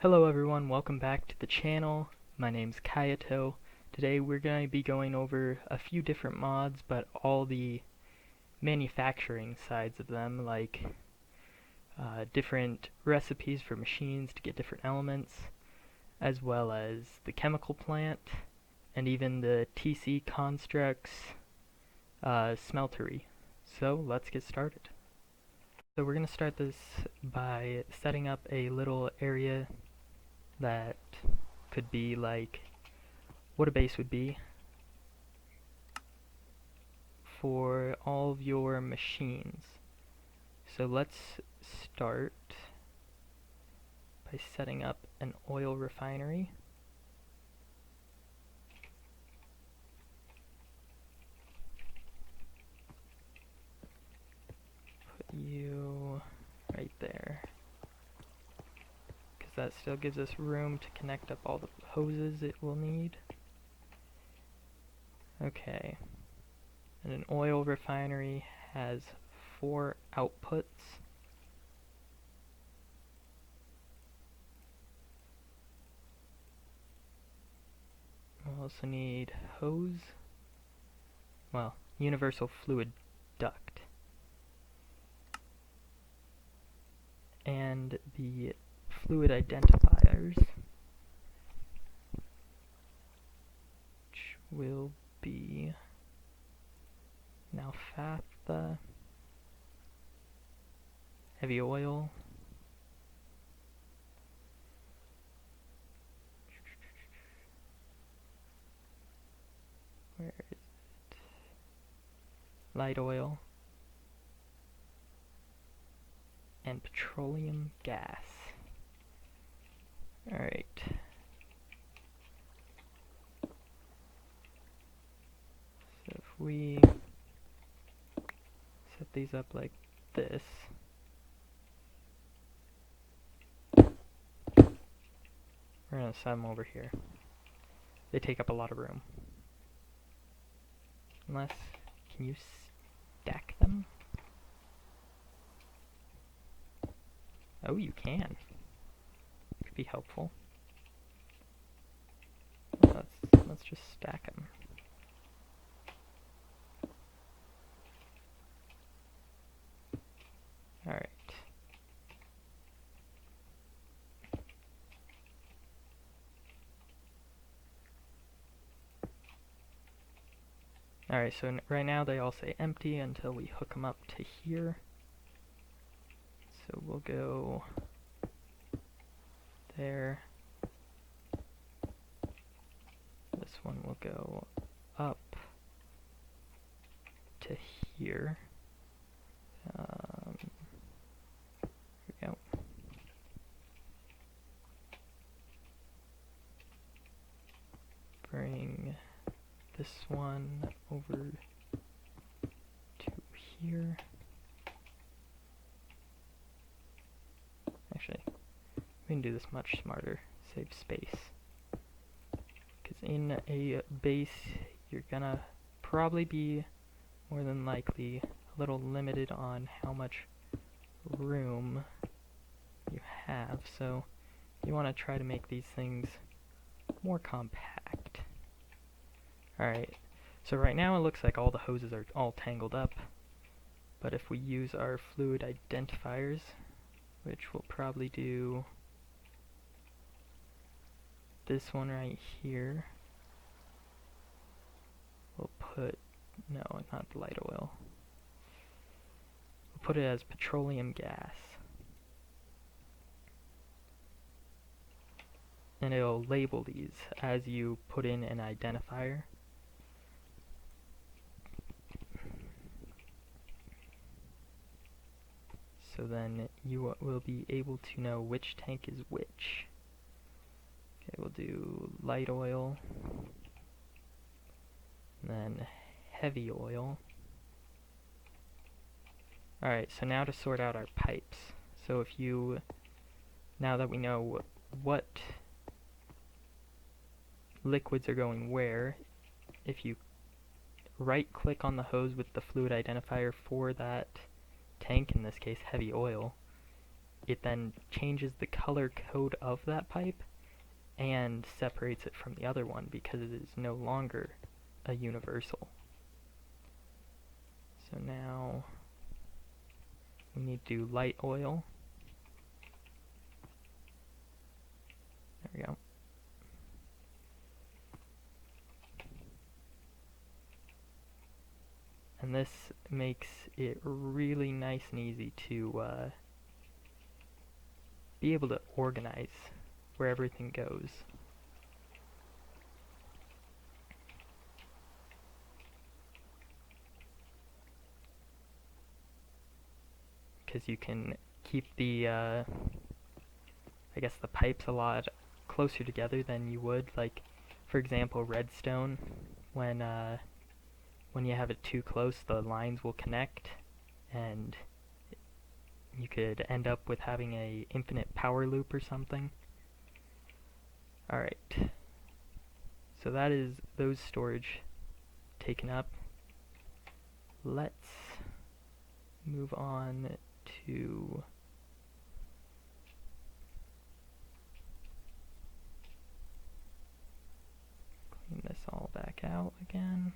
Hello everyone, welcome back to the channel. My name's Kiayoto. Today we're going to be going over a few different mods, but all the manufacturing sides of them, like different recipes for machines to get different elements, as well as the chemical plant, and even the TC constructs smeltery. So let's get started. So we're going to start this by setting up a little area that could be like what a base would be for all of your machines. So let's start by setting up an oil refinery. Put you right there, because that still gives us room to connect up all the hoses it will need. Okay, and an oil refinery has 4 outputs. We'll also need hose, well, universal fluid duct, and the fluid identifiers, which will be naphtha, heavy oil, where is it? Light oil, and petroleum gas. Alright. So if we set these up like this, we're going to set them over here. They take up a lot of room. Unless, can you stack them? Oh, you can. Could be helpful. Let's just stack them. Alright. Alright, so right now they all say empty until we hook them up to here. So we'll go there. This one will go up to here. Here we go. Bring this one over to here. Actually, we can do this much smarter, save space. Because in a base, you're gonna probably be more than likely a little limited on how much room you have, so you want to try to make these things more compact. Alright, so right now it looks like all the hoses are all tangled up, but if we use our fluid identifiers, which we'll probably do this one right here, we'll put, no, not light oil, we'll put it as petroleum gas. And it'll label these as you put in an identifier. So then you will be able to know which tank is which. Okay, we'll do light oil, and then heavy oil. Alright, so now to sort out our pipes. So if you, now that we know what liquids are going where, if you right click on the hose with the fluid identifier for that tank, in this case heavy oil, it then changes the color code of that pipe and separates it from the other one because it is no longer a universal. So now we need to do light oil. There we go. And this makes it really nice and easy to be able to organize where everything goes. Because you can keep the, I guess the pipes a lot closer together than you would, like, for example, redstone. When you have it too close, the lines will connect, and you could end up with having a infinite power loop or something. Alright, so that is those storage taken up. Let's move on to clean this all back out again.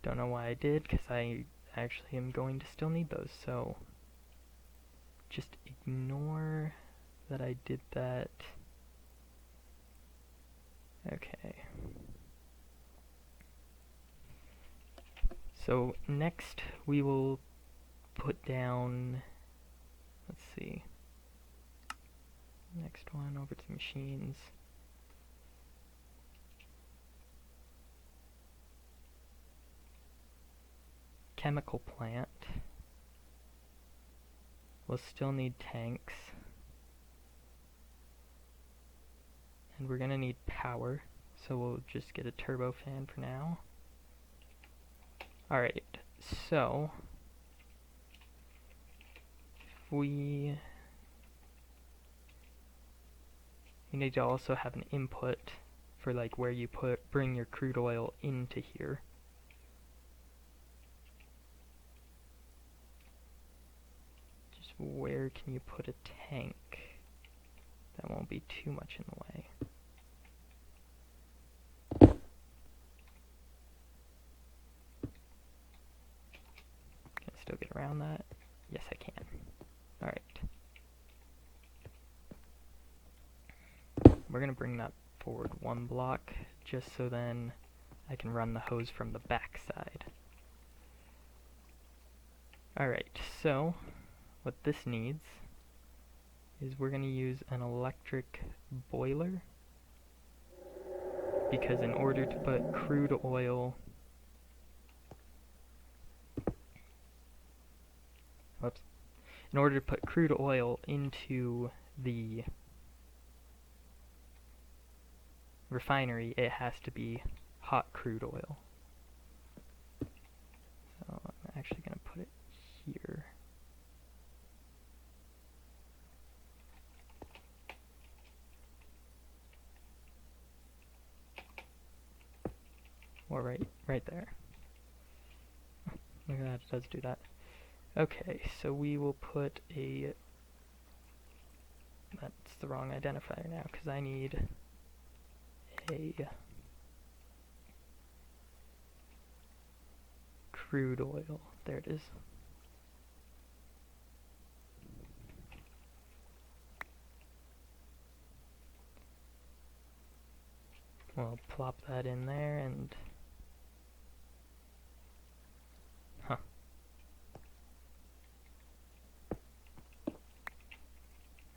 Don't know why I did, because I actually am going to still need those, so just ignore that I did that. Okay. So next we will put down, let's see, next one over to machines. Chemical plant. We'll still need tanks. And we're gonna need power, so we'll just get a turbo fan for now. Alright, so we need to also have an input for like where you bring your crude oil into here. Just where can you put a tank? That won't be too much in the way. Can I still get around that? Yes, I can. Alright. We're going to bring that forward one block, just so then I can run the hose from the back side. Alright, so what this needs is we're going to use an electric boiler, because in order to put crude oil in order to put crude oil into the refinery, it has to be hot crude oil. So I'm actually going to put it here. Or right there. Look at that, it does do that. Okay, so we will put a... That's the wrong identifier now, because I need a crude oil. There it is. We'll plop that in there and... Huh.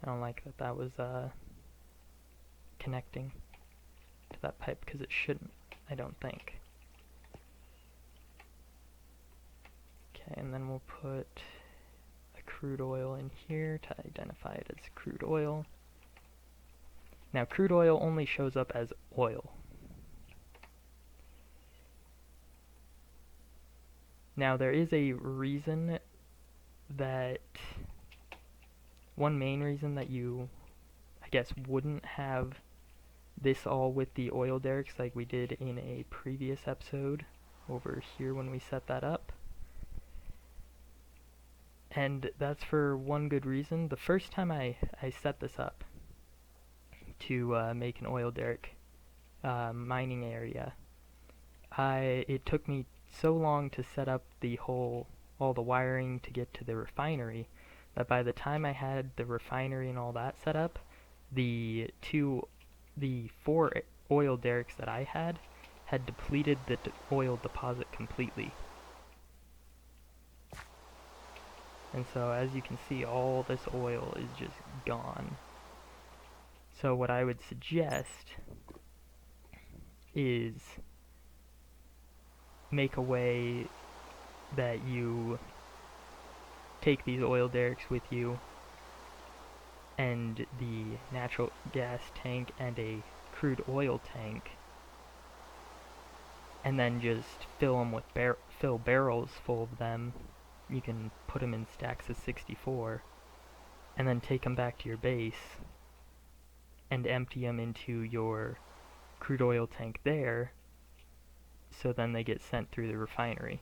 I don't like that that was connecting to that pipe, because it shouldn't, I don't think. Okay, and then we'll put a crude oil in here to identify it as crude oil. Now, crude oil only shows up as oil. Now, there is a reason that... One main reason that you, I guess, wouldn't have this all with the oil derricks like we did in a previous episode over here when we set that up. And that's for one good reason. The first time I set this up to make an oil derrick mining area, it took me so long to set up all the wiring to get to the refinery that by the time I had the refinery and all that set up, the 4 oil derricks that I had depleted the oil deposit completely. And so as you can see, all this oil is just gone. So what I would suggest is make a way that you take these oil derricks with you and the natural gas tank and a crude oil tank, and then just fill them with fill barrels full of them. You can put them in stacks of 64 and then take them back to your base and empty them into your crude oil tank there, so then they get sent through the refinery.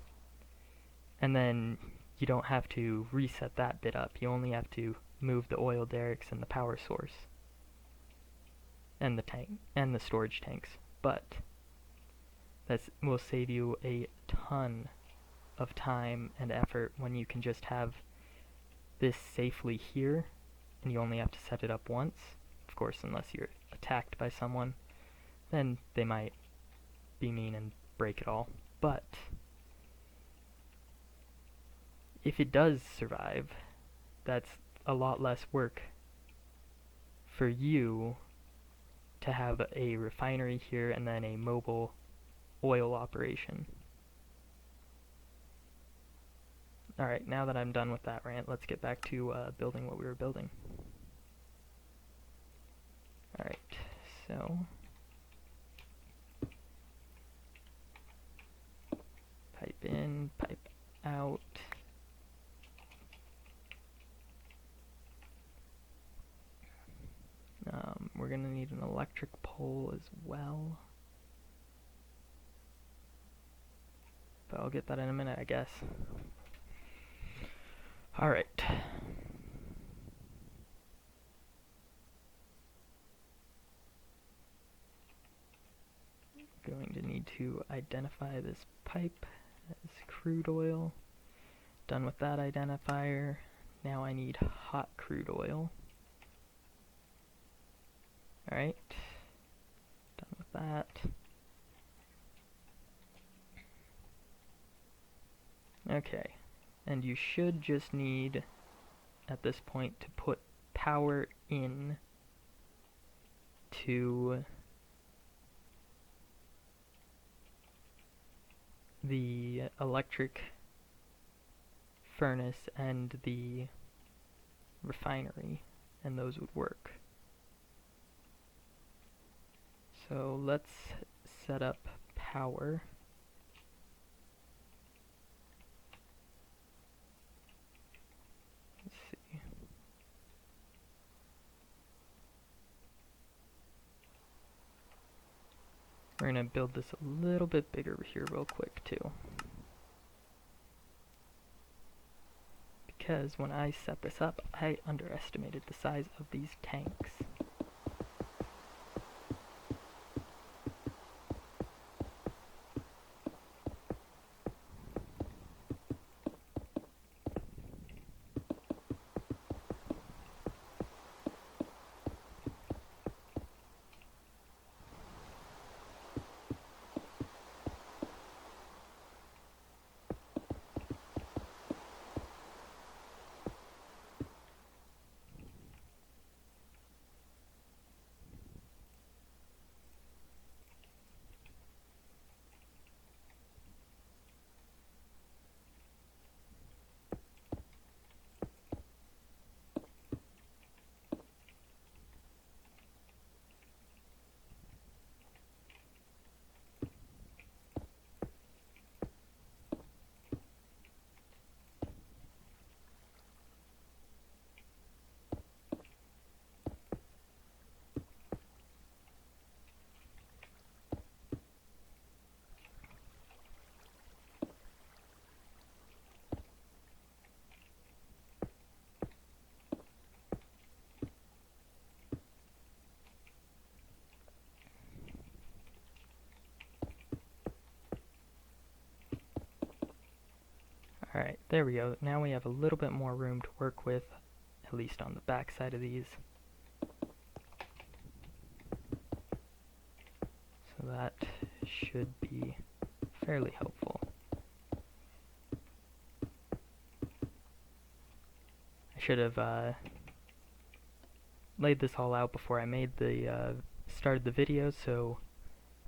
And then you don't have to reset that bit up. You only have to move the oil derricks and the power source and the tank and the storage tanks. But that will save you a ton of time and effort when you can just have this safely here and you only have to set it up once. Of course, unless you're attacked by someone, then they might be mean and break it all. But if it does survive, that's a lot less work for you to have a refinery here and then a mobile oil operation. Alright, now that I'm done with that rant, let's get back to building what we were building. Alright, so pipe in, pipe out. We're going to need an electric pole as well. But I'll get that in a minute, I guess. Alright. Going to need to identify this pipe as crude oil. Done with that identifier. Now I need hot crude oil. Alright. Done with that. Okay. And you should just need, at this point, to put power in to the electric furnace and the refinery, and those would work. So let's set up power. Let's see. We're gonna build this a little bit bigger here real quick too. Because when I set this up, I underestimated the size of these tanks. Alright, there we go. Now we have a little bit more room to work with, at least on the back side of these. So that should be fairly helpful. I should have laid this all out before I made the started the video, so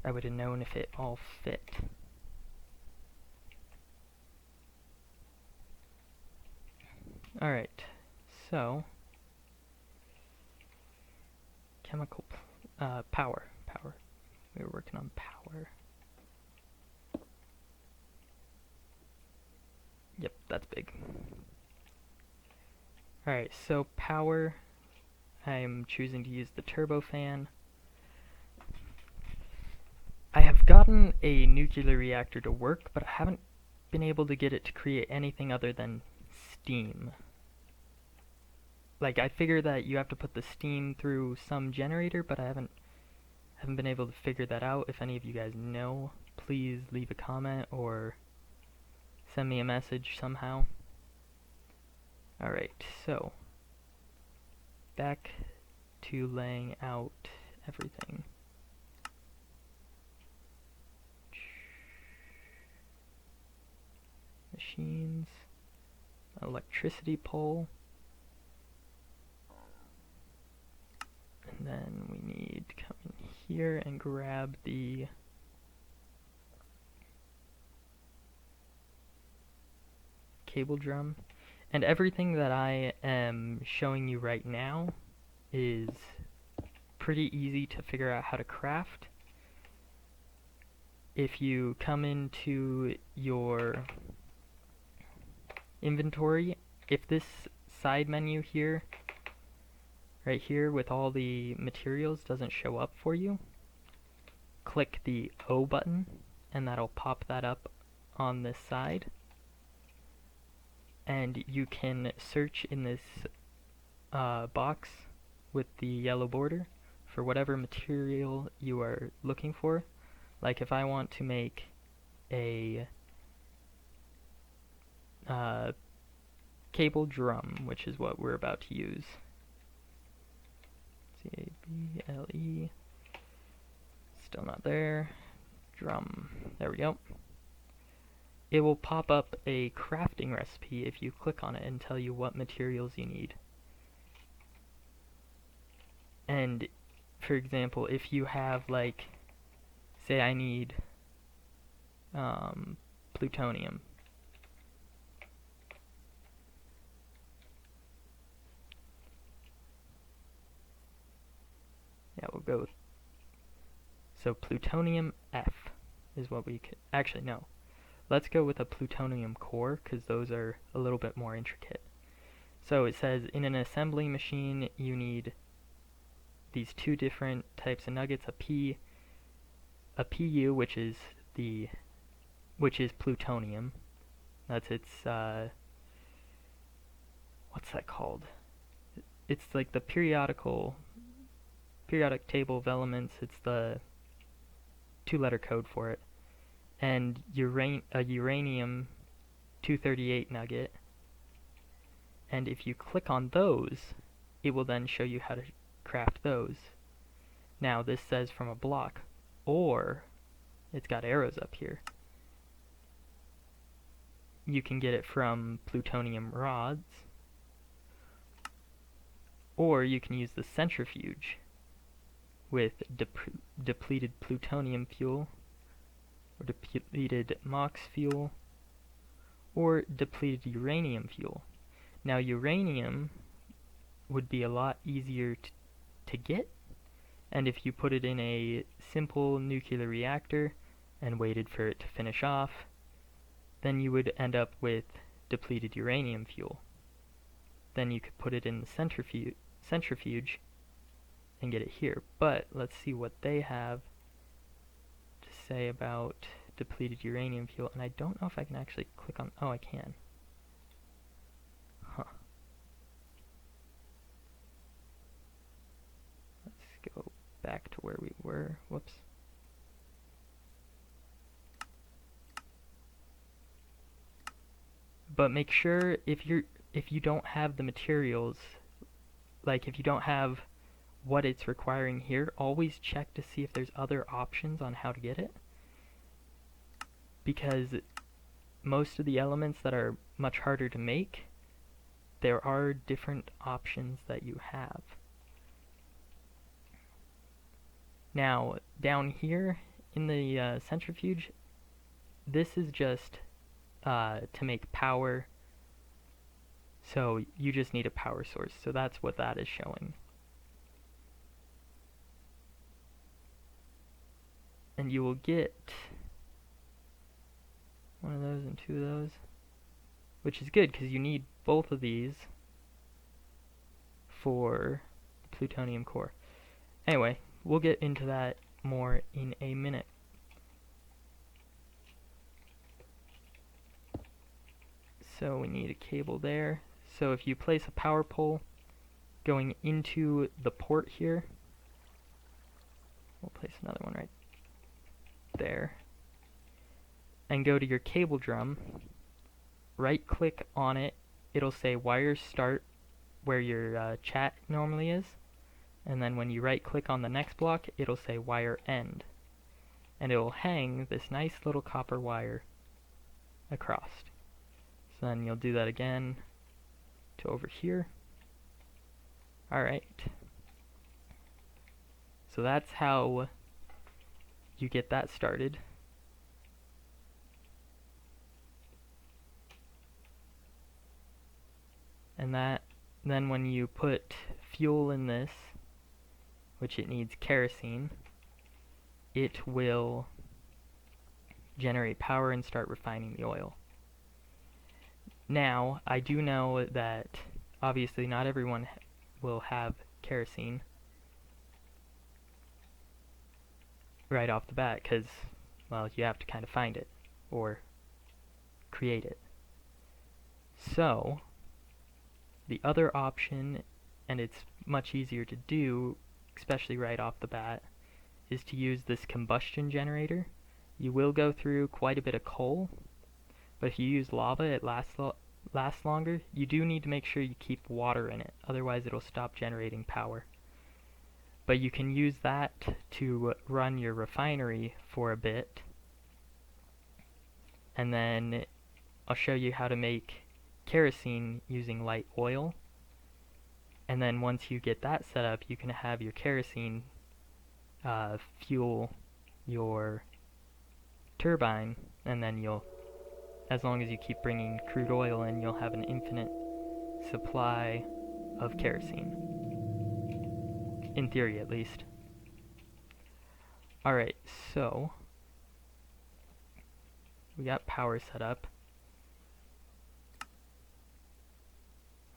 I would have known if it all fit. Alright, so chemical power. We were working on power. Yep, that's big. Alright, so power, I'm choosing to use the turbofan. I have gotten a nuclear reactor to work, but I haven't been able to get it to create anything other than steam. Like, I figure that you have to put the steam through some generator, but I haven't been able to figure that out. If any of you guys know, please leave a comment or send me a message somehow. Alright, so back to laying out everything. Machines, electricity pole, and then we need to come in here and grab the cable drum. And everything that I am showing you right now is pretty easy to figure out how to craft. If you come into your inventory, if this side menu here, right here with all the materials doesn't show up for you, click the O button and that'll pop that up on this side. And you can search in this box with the yellow border for whatever material you are looking for. Like if I want to make a cable drum, which is what we're about to use. C-A-B-L-E. Still not there. Drum. There we go. It will pop up a crafting recipe if you click on it and tell you what materials you need. And for example, if you have like, say I need plutonium. Yeah, we'll go with, so plutonium F is what we could, actually no. Let's go with a plutonium core, because those are a little bit more intricate. So it says, in an assembly machine, you need these two different types of nuggets, a PU, which is plutonium. That's its, what's that called? It's like the periodic table of elements. It's the two-letter code for it. And a uranium-238 nugget. And if you click on those, it will then show you how to craft those. Now this says from a block, or it's got arrows up here. You can get it from plutonium rods, or you can use the centrifuge with depleted plutonium fuel, or depleted MOX fuel, or depleted uranium fuel. Now uranium would be a lot easier to get, and if you put it in a simple nuclear reactor and waited for it to finish off, then you would end up with depleted uranium fuel. Then you could put it in the centrifuge and get it here. But let's see what they have to say about depleted uranium fuel. And I don't know if I can actually click on, oh, I can. Huh. Let's go back to where we were. Whoops. But make sure if you don't have the materials, like if you don't have what it's requiring here, always check to see if there's other options on how to get it. Because most of the elements that are much harder to make, there are different options that you have. Now, down here in the centrifuge, this is just to make power. So you just need a power source. So that's what that is showing. And you will get one of those and two of those, which is good because you need both of these for the plutonium core. Anyway, we'll get into that more in a minute. So we need a cable there. So if you place a power pole going into the port here, we'll place another one right there, and go to your cable drum, right click on it, it'll say wire start where your chat normally is, and then when you right click on the next block, it'll say wire end, and it will hang this nice little copper wire across. So then you'll do that again to over here. Alright, so that's how you get that started. And then when you put fuel in this, which it needs kerosene, it will generate power and start refining the oil. Now, I do know that obviously not everyone will have kerosene right off the bat, because, well, you have to kind of find it or create it. So, the other option, and it's much easier to do, especially right off the bat, is to use this combustion generator. You will go through quite a bit of coal, but if you use lava, it lasts longer. You do need to make sure you keep water in it, otherwise it'll stop generating power. But you can use that to run your refinery for a bit, and then I'll show you how to make kerosene using light oil. And then once you get that set up, you can have your kerosene fuel your turbine, and then you'll, as long as you keep bringing crude oil in, you'll have an infinite supply of kerosene. In theory, at least. Alright, so we got power set up.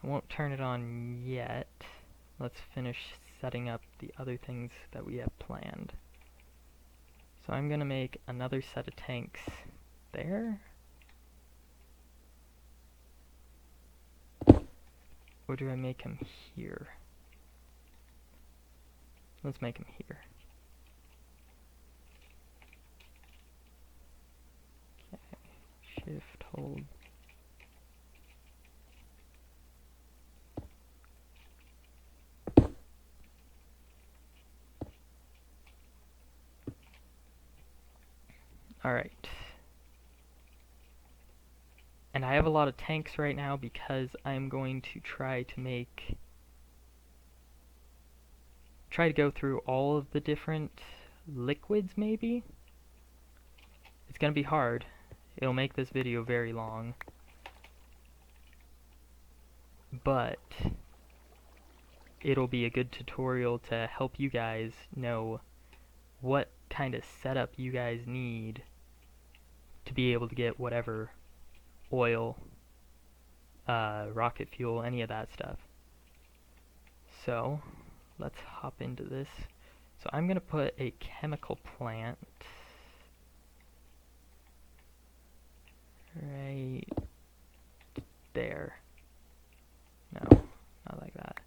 I won't turn it on yet. Let's finish setting up the other things that we have planned. So I'm going to make another set of tanks there. Or do I make them here? Let's make them here. Okay, shift, hold. Alright. And I have a lot of tanks right now because I'm going to try to go through all of the different liquids, maybe? It's gonna be hard. It'll make this video very long. But it'll be a good tutorial to help you guys know what kind of setup you guys need to be able to get whatever oil, rocket fuel, any of that stuff. So let's hop into this. So I'm gonna put a chemical plant right there. No, not like that.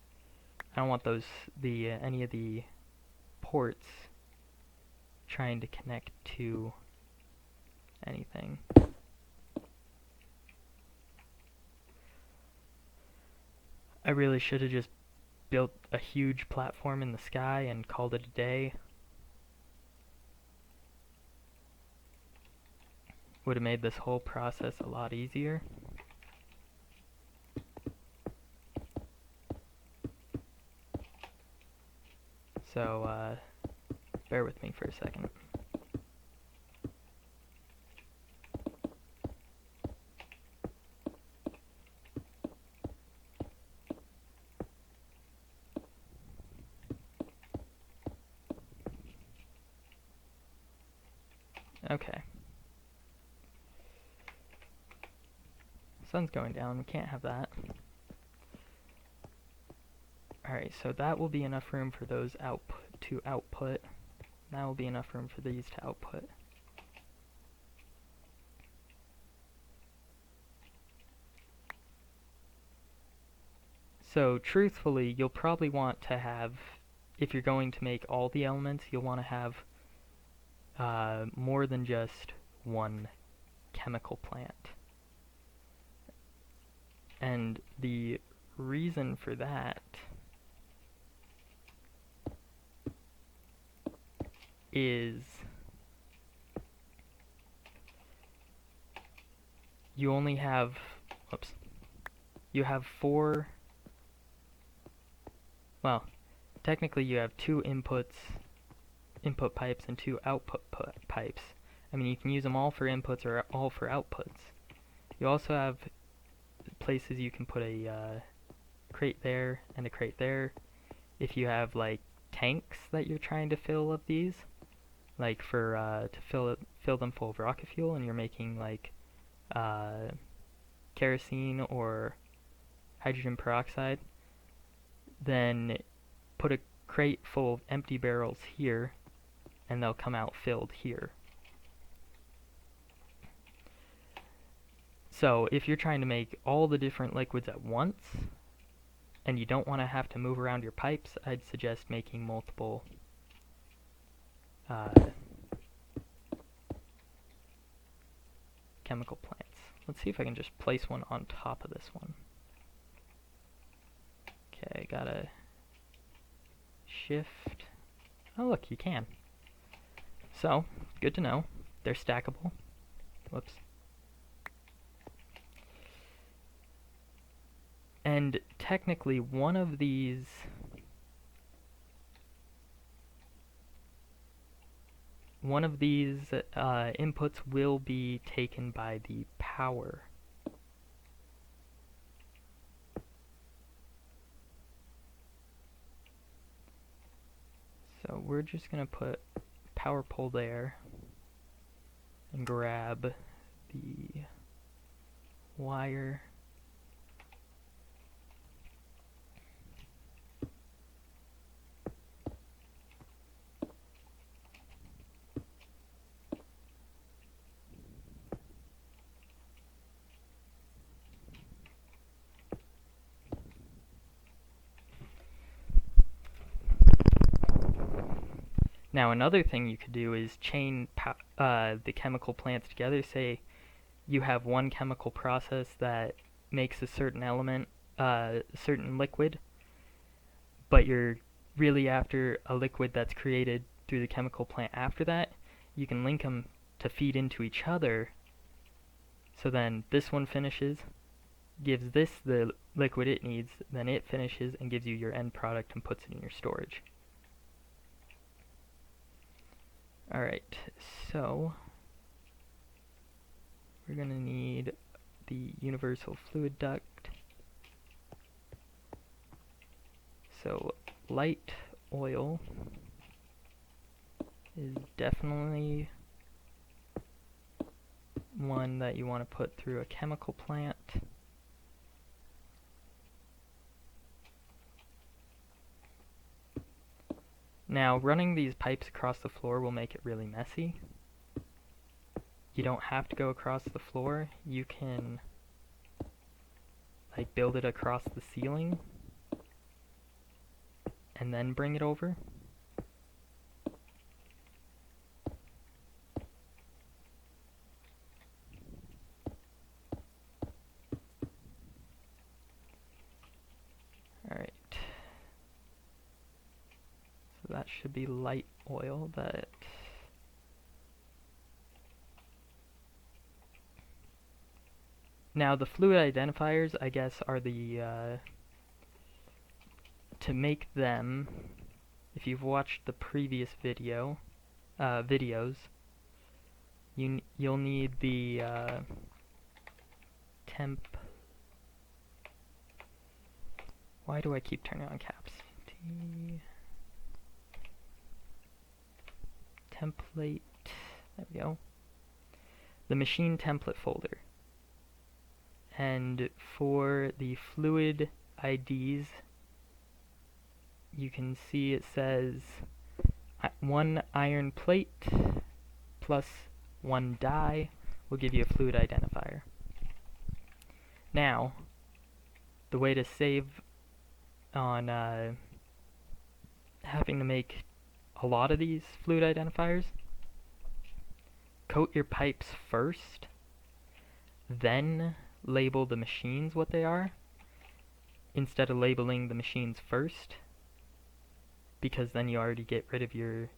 I don't want those, any of the ports trying to connect to anything. I really should have just built a huge platform in the sky and called it a day. Would have made this whole process a lot easier. So, bear with me for a second. Okay. Sun's going down, we can't have that. Alright, so that will be enough room for those to output. That will be enough room for these to output. So truthfully, you'll probably want to have, if you're going to make all the elements, you'll want to have more than just one chemical plant. And the reason for that is you only have, you have four, well, technically you have two input pipes and two output pipes. I mean, you can use them all for inputs or all for outputs. You also have places you can put a crate there and a crate there. If you have like tanks that you're trying to fill of these, like for to fill them full of rocket fuel, and you're making like kerosene or hydrogen peroxide, then put a crate full of empty barrels here, and they'll come out filled here. So if you're trying to make all the different liquids at once, and you don't want to have to move around your pipes, I'd suggest making multiple chemical plants. Let's see if I can just place one on top of this one. Okay, gotta shift. Oh look, you can. So, good to know. They're stackable. Whoops. And technically one of these inputs will be taken by the power. So we're just going to put power pole there and grab the wire. Now another thing you could do is chain the chemical plants together. Say you have one chemical process that makes a certain element, a certain liquid, but you're really after a liquid that's created through the chemical plant after that. You can link them to feed into each other, so then this one finishes, gives this the liquid it needs, then it finishes and gives you your end product and puts it in your storage. Alright, so we're going to need the universal fluid duct. So light oil is definitely one that you want to put through a chemical plant. Now, running these pipes across the floor will make it really messy. You don't have to go across the floor. You can like build it across the ceiling and then bring it over. Alright. So that should be light oil that... Now the fluid identifiers, I guess, are the... to make them, if you've watched the previous videos, you'll need the temp... Why do I keep turning on caps? Template, there we go. The machine template folder. And for the fluid IDs, you can see it says 1 iron plate plus 1 die will give you a fluid identifier. Now, the way to save on having to make a lot of these fluid identifiers, coat your pipes first, then label the machines what they are, instead of labeling the machines first, because then you already get rid of your,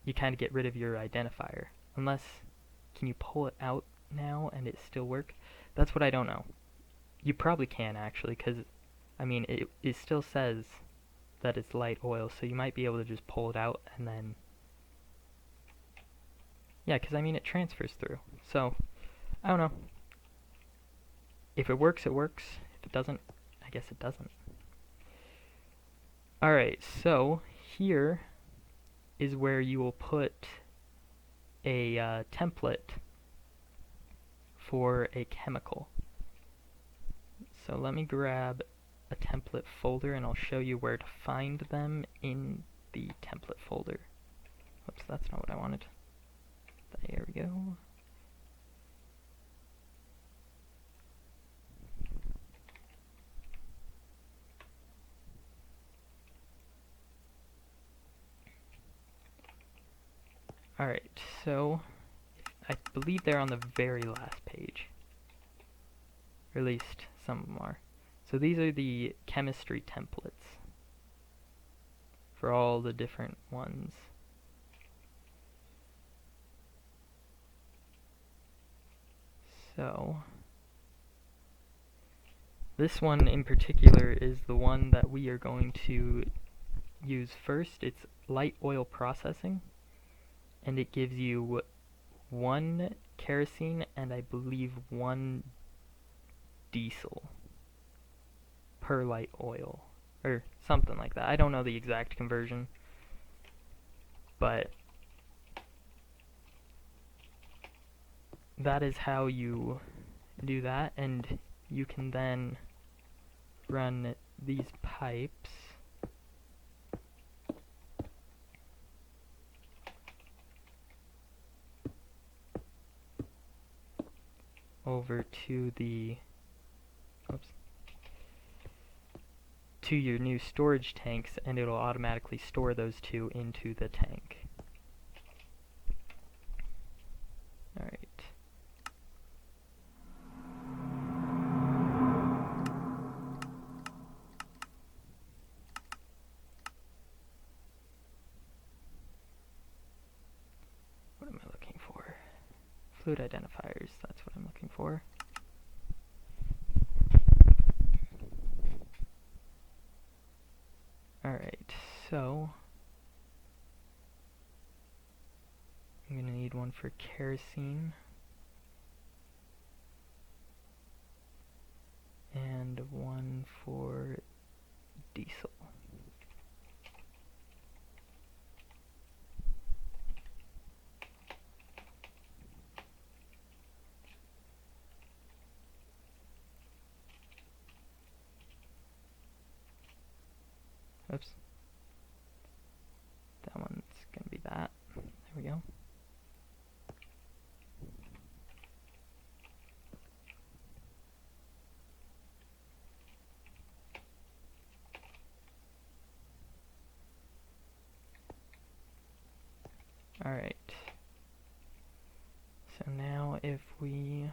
you kind of get rid of your identifier. Unless, can you pull it out now and it still work? That's what I don't know. You probably can actually, because I mean it still says that it's light oil, so you might be able to just pull it out and then, yeah, because I mean it transfers through. So I don't know. If it works, it works. If it doesn't, I guess it doesn't. Alright, so here is where you will put a template for a chemical. So let me grab a template folder and I'll show you where to find them in the template folder. Oops, that's not what I wanted. There we go. Alright, so I believe they're on the very last page. Or at least some of them are. So these are the chemistry templates for all the different ones. So this one in particular is the one that we are going to use first. It's light oil processing, and it gives you 1 kerosene and I believe 1 diesel per light oil, or something like that. I don't know the exact conversion, but that is how you do that, and you can then run these pipes over to the to your new storage tanks, and it'll automatically store those two into the tank. Alright. What am I looking for? Fluid identifiers, that's what I'm looking for. Alright, so I'm going to need one for kerosene and one for diesel. Oops. That one's going to be that. There we go. Alright. So now if we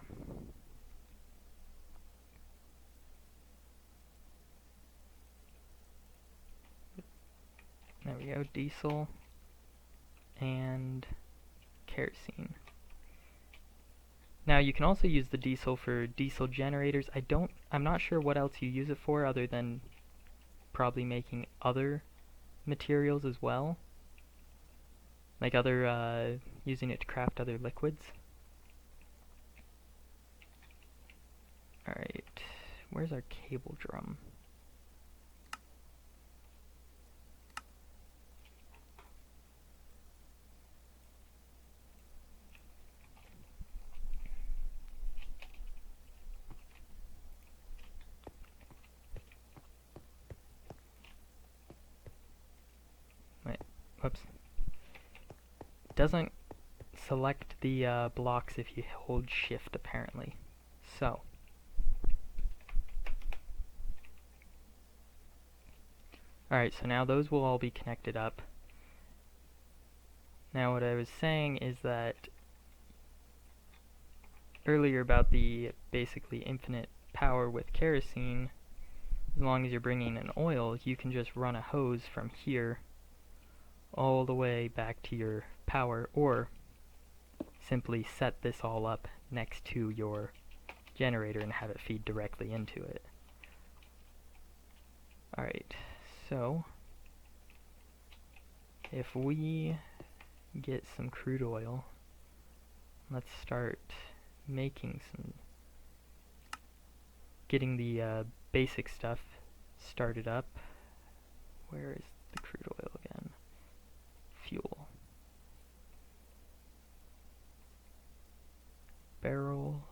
There we go, diesel and kerosene. Now you can also use the diesel for diesel generators. I'm not sure what else you use it for other than probably making other materials as well. Like using it to craft other liquids. Alright, where's our cable drum? Whoops. Doesn't select the blocks if you hold shift apparently. So. Alright, so now those will all be connected up. Now what I was saying is that earlier about the basically infinite power with kerosene, as long as you're bringing in oil, you can just run a hose from here all the way back to your power, or simply set this all up next to your generator and have it feed directly into it. Alright, so if we get some crude oil, let's start getting the basic stuff started up. Where is the crude oil again? Fuel. Barrel,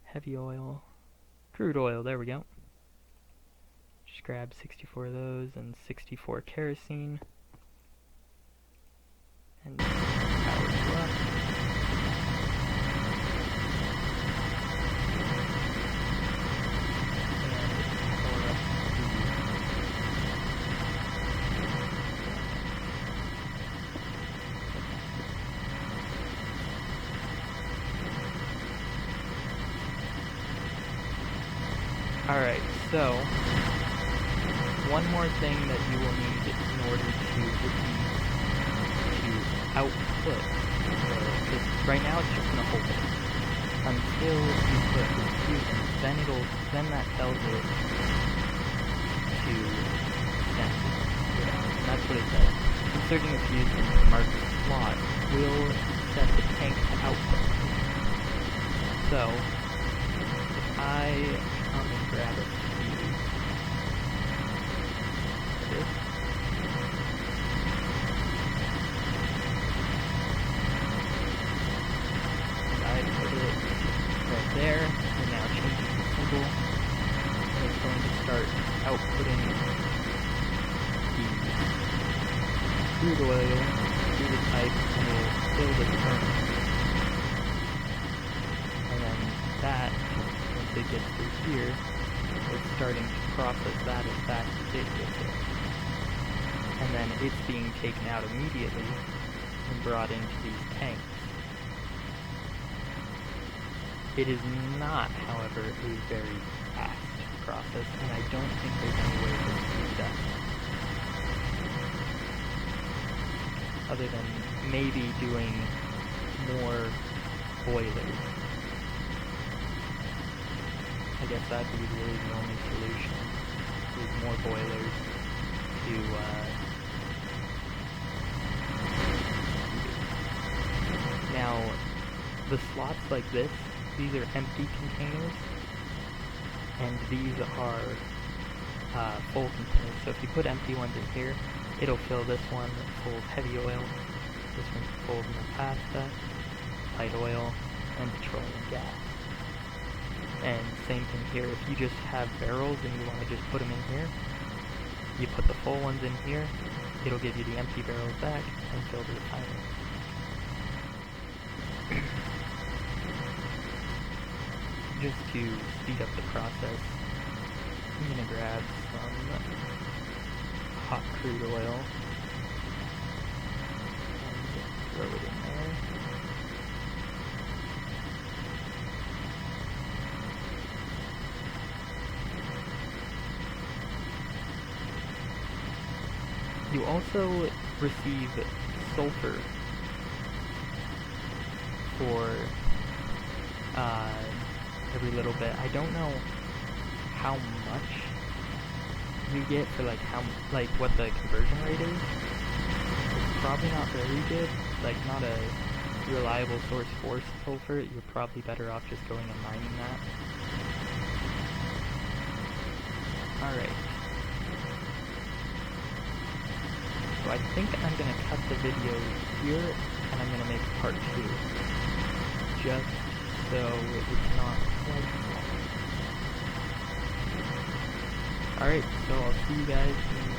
heavy oil, crude oil, there we go. Just grab 64 of those and 64 kerosene. And power you up. Alright, so one more thing that you will need in order to output oil, because right now it's just going to hold it until you put the fuse in it. Then that tells it to send it out, and that's what it says. Inserting a fuse into the marked slot will set the tank to output. So if I come and grab a fuse. There it is. And I put it right there, and now changes the symbol, and it's going to start outputting the crude oil through the pipe, and it will fill the furnace. And then that, it gets through here, it's starting to process that as fast as it gets it. And then it's being taken out immediately and brought into these tanks. It is not, however, a very fast process, and I don't think there's any way to speed it up. Other than maybe doing more boilers. I guess that'd be really the only solution, is more boilers to, Now, the slots like this, these are empty containers, and these are full containers. So if you put empty ones in here, it'll fill this one full of heavy oil, this one full of naphtha, light oil, and petroleum gas. And same thing here, if you just have barrels and you want to just put them in here, you put the full ones in here, it'll give you the empty barrels back and fill the refinery. Just to speed up the process, I'm going to grab some hot crude oil and throw it in there. You also receive sulfur for every little bit. I don't know how much you get for like what the conversion rate is. It's probably not very good, like not a reliable source for sulfur. You're probably better off just going and mining that. Alright. So I think I'm gonna cut the video here, and I'm gonna make part 2. Just so it's not quite long. Alright, so I'll see you guys in